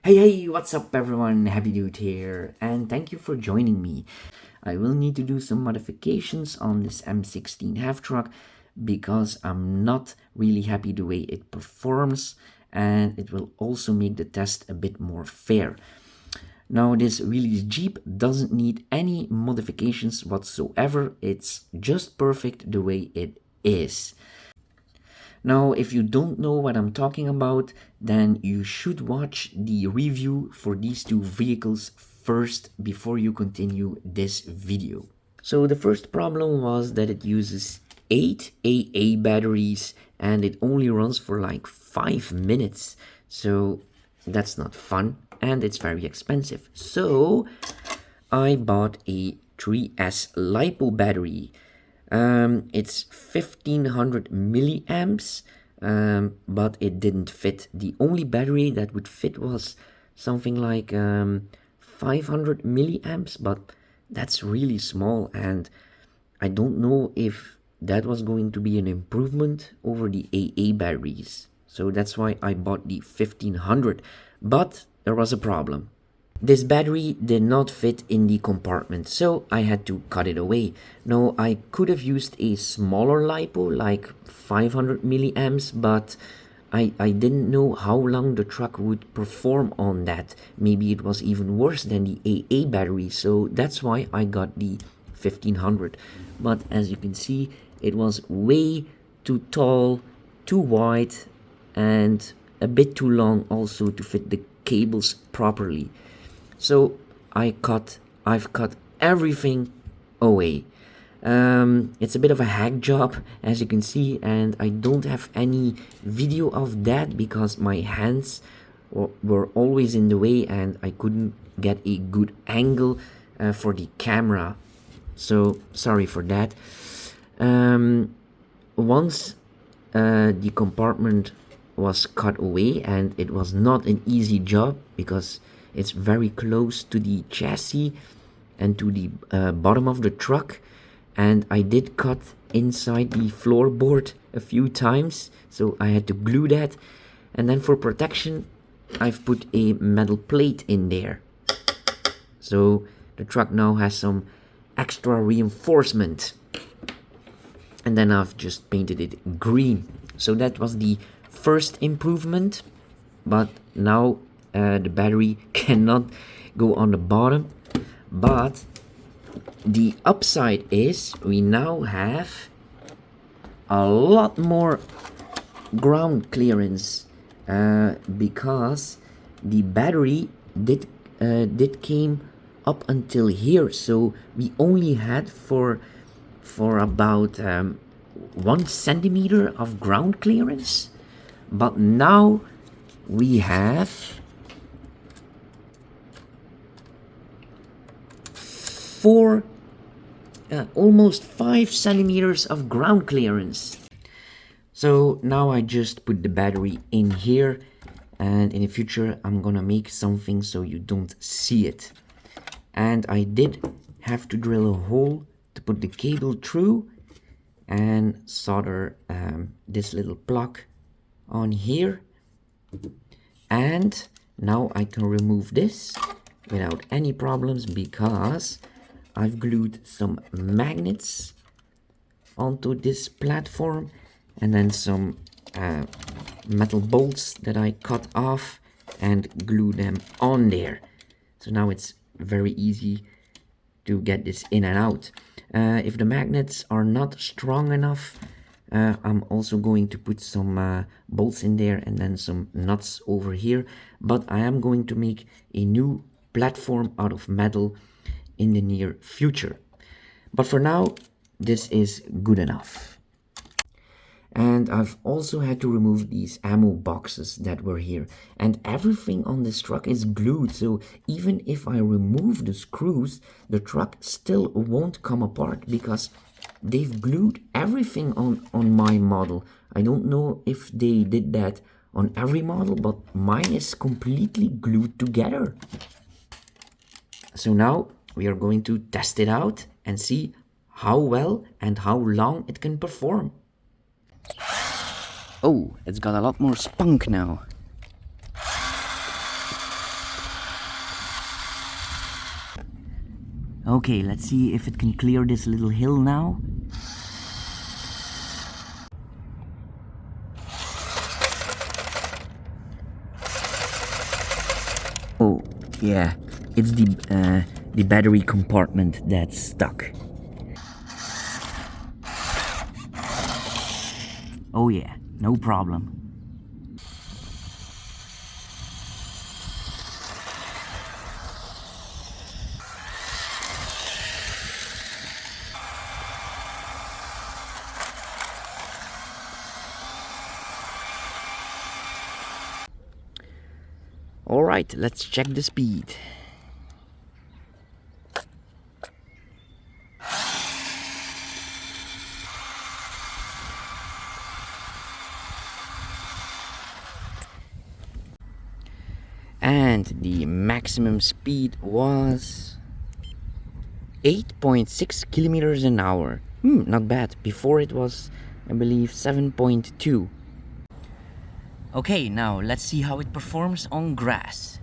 Hey, what's up everyone? Happy Dude here, and thank you for joining me. I will need to do some modifications on this M16 Halftrack because I'm not really happy the way it performs, and it will also make the test a bit more fair. Now, this really Jeep doesn't need any modifications whatsoever. It's just perfect the way it is. Now, if you don't know what I'm talking about, then you should watch the review for these two vehicles first before you continue this video. So the first problem was that it uses 8 AA batteries and it only runs for like 5 minutes. So that's not fun and it's very expensive. So I bought a 3S LiPo battery. It's 1500 milliamps, but it didn't fit. The only battery that would fit was something like 500 milliamps, but that's really small, and I don't know if that was going to be an improvement over the AA batteries. So that's why I bought the 1500, but there was a problem. This battery did not fit in the compartment, so I had to cut it away. Now, I could have used a smaller LiPo, like 500 milliamps, but I didn't know how long the truck would perform on that. Maybe it was even worse than the AA battery, so that's why I got the 1500. But as you can see, it was way too tall, too wide, and a bit too long also to fit the cables properly. So I've cut everything away. It's a bit of a hack job, as you can see, and I don't have any video of that because my hands were always in the way and I couldn't get a good angle for the camera. So sorry for that. Once the compartment was cut away, and it was not an easy job because it's very close to the chassis and to the bottom of the truck, and I did cut inside the floorboard a few times, so I had to glue that. And then for protection I've put a metal plate in there, so the truck now has some extra reinforcement. And then I've just painted it green. So that was the first improvement, but now the battery cannot go on the bottom. But the upside is we now have a lot more ground clearance because the battery did came up until here, so we only had for about 1 centimeter of ground clearance, but now we have almost 5 centimeters of ground clearance. So now I just put the battery in here, and in the future I'm gonna make something so you don't see it. And I did have to drill a hole to put the cable through and solder this little plug on here. And now I can remove this without any problems because I've glued some magnets onto this platform and then some metal bolts that I cut off and glue them on there. So now it's very easy to get this in and out. If the magnets are not strong enough, I'm also going to put some bolts in there and then some nuts over here, but I am going to make a new platform out of metal in the near future. But for now, this is good enough. And I've also had to remove these ammo boxes that were here, and everything on this truck is glued, so even if I remove the screws, the truck still won't come apart because they've glued everything on my model. I don't know if they did that on every model, but mine is completely glued together. So now we are going to test it out and see how well and how long it can perform. Oh, it's got a lot more spunk now. Okay, let's see if it can clear this little hill now. Oh, yeah, it's the battery compartment that's stuck. Oh yeah, no problem. Alright, let's check the speed. And the maximum speed was 8.6 kilometers an hour. Not bad. Before it was, I believe, 7.2. Okay, now let's see how it performs on grass.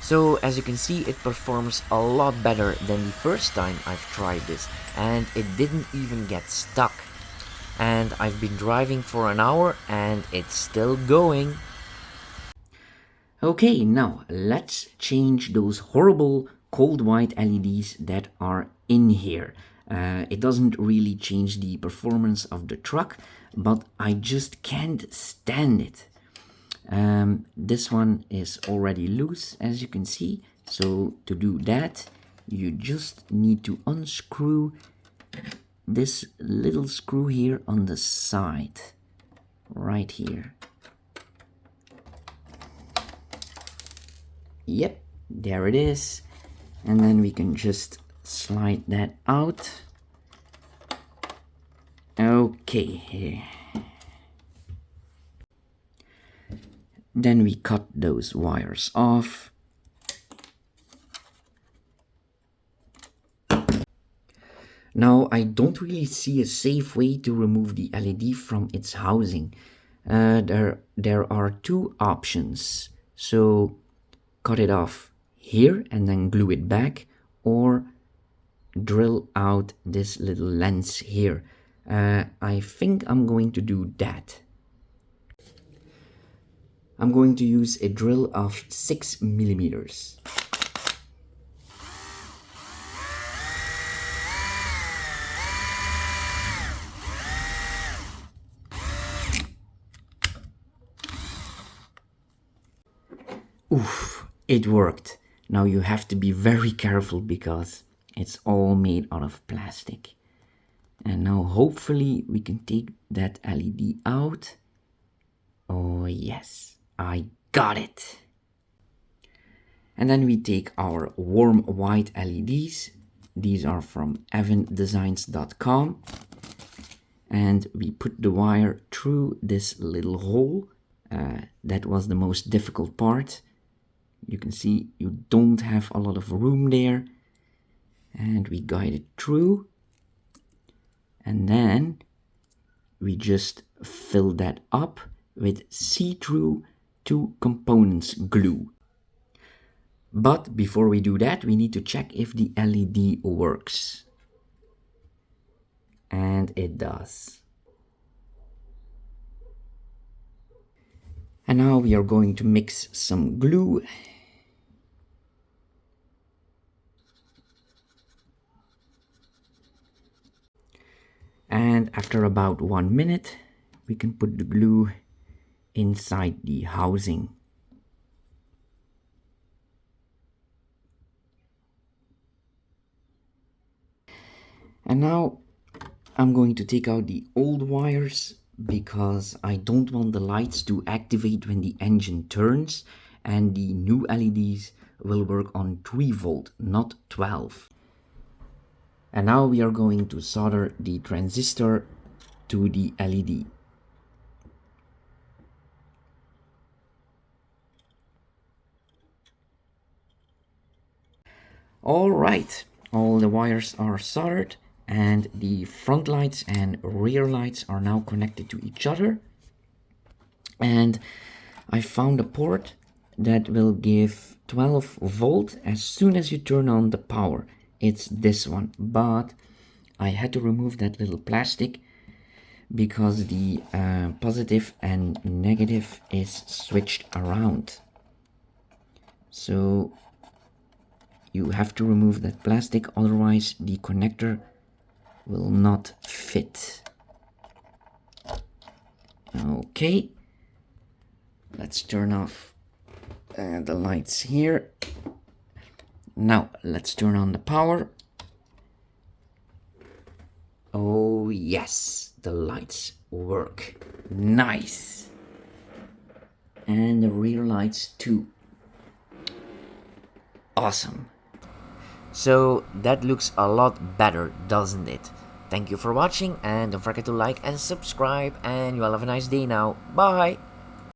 So as you can see, it performs a lot better than the first time I've tried this, and it didn't even get stuck. And I've been driving for an hour and it's still going. Okay, now let's change those horrible cold white LEDs that are in here. It doesn't really change the performance of the truck, but I just can't stand it. This one is already loose, as you can see. So to do that, you just need to unscrew this little screw here on the side, right here. Yep, there it is. And then we can just slide that out. Okay. Then we cut those wires off. Now I don't really see a safe way to remove the LED from its housing. There are two options. So cut it off here and then glue it back, or drill out this little lens here. I think I'm going to do that. I'm going to use a drill of 6 millimeters. Oof, it worked. Now you have to be very careful because it's all made out of plastic. And now hopefully we can take that LED out. Oh yes, I got it. And then we take our warm white LEDs. These are from evandesigns.com. And we put the wire through this little hole. That was the most difficult part. You can see you don't have a lot of room there. And we guide it through. And then we just fill that up with see-through 2 components glue. But before we do that, we need to check if the LED works. And it does. And now we are going to mix some glue. And after about 1 minute, we can put the glue inside the housing. And now I'm going to take out the old wires because I don't want the lights to activate when the engine turns, and the new LEDs will work on 3 volt, not 12. And now we are going to solder the transistor to the LED. All right, all the wires are soldered and the front lights and rear lights are now connected to each other. And I found a port that will give 12 volt as soon as you turn on the power. It's this one, but I had to remove that little plastic because the positive and negative is switched around. So you have to remove that plastic, otherwise the connector will not fit. Okay, let's turn off the lights here. Now let's turn on the power. Oh yes, the lights work. Nice. And the rear lights too. Awesome. So that looks a lot better, doesn't it? Thank you for watching, and don't forget to like and subscribe, and you all have a nice day now. Bye!